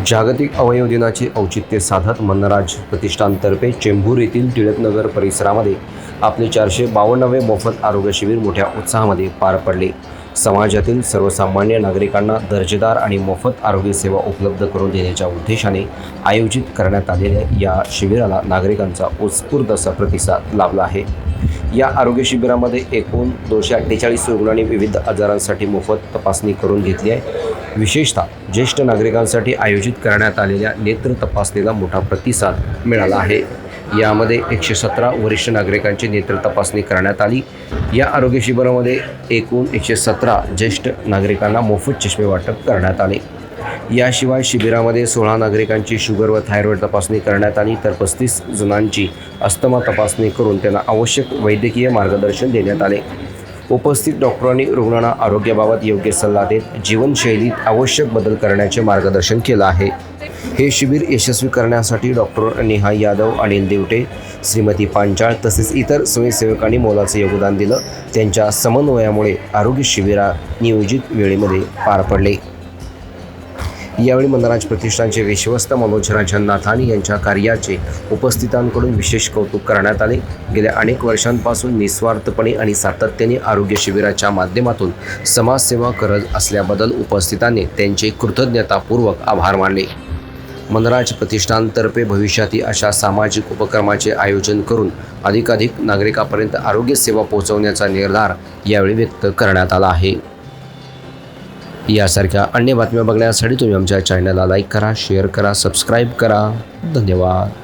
जागतिक अवयव दिनाचे औचित्य साधत मन्नराज प्रतिष्ठानतर्फे चेंबूर येथील टिळकनगर परिसरामध्ये आपले 452वे मोफत आरोग्य शिबिर मोठ्या उत्साहामध्ये पार पडले। समाजातील सर्वसामान्य नागरिकांना दर्जेदार आणि मोफत आरोग्य सेवा उपलब्ध करून देण्याच्या उद्देशाने आयोजित करण्यात आलेल्या या शिबिराला नागरिकांचा उत्स्फूर्त असा प्रतिसाद लाभला आहे। या आरोग्य शिबिरामध्ये एकूण 248 रुग्णांनी विविध आजारांसाठी मोफत तपासणी करून घेतली आहे। विशेषतः ज्येष्ठ नागरिकांसाठी आयोजित करण्यात आलेल्या नेत्र तपासणीला मोठा प्रतिसाद मिळाला आहे। यामध्ये 117 वरिष्ठ नागरिकांची नेत्र तपासणी करण्यात आली। या आरोग्य शिबिरामध्ये एकूण 117 ज्येष्ठ नागरिकांना मोफत चष्मे वाटप करण्यात आले। याशिवाय शिबिरामध्ये 16 नागरिकांची शुगर व थायरॉईड तपासणी करण्यात आली, तर 35 जणांची अस्थमा तपासणी करून त्यांना आवश्यक वैद्यकीय मार्गदर्शन देण्यात आले। उपस्थित डॉक्टरांनी रुग्णांना आरोग्याबाबत योग्य सल्ला देत जीवनशैलीत आवश्यक बदल करण्याचे मार्गदर्शन केलं आहे। हे शिबिर यशस्वी करण्यासाठी डॉक्टर नेहा यादव, अनिल देवटे, श्रीमती पांचाळ तसेच इतर स्वयंसेवकांनी मोलाचे योगदान दिलं। त्यांच्या समन्वयामुळे आरोग्य शिबिरा नियोजित वेळेमध्ये पार पडले। यावेळी मन्नराज प्रतिष्ठानचे विश्वस्त मनोज नाथानी यांच्या कार्याचे उपस्थितांकडून विशेष कौतुक करण्यात आले। गेल्या अनेक वर्षांपासून निस्वार्थपणे आणि सातत्याने आरोग्य शिबिराच्या माध्यमातून समाजसेवा करत असल्याबद्दल उपस्थितांनी त्यांचे कृतज्ञतापूर्वक आभार मानले। मन्नराज प्रतिष्ठानतर्फे भविष्यातही अशा सामाजिक उपक्रमाचे आयोजन करून अधिकाधिक नागरिकांपर्यंत आरोग्य सेवा पोहोचवण्याचा निर्धार यावेळी व्यक्त करण्यात आला आहे। यासारख्या अन्य बातम्या बघण्यासाठी तुम्ही आमच्या चॅनलला लाईक करा, शेअर करा, सबस्क्राईब करा। धन्यवाद।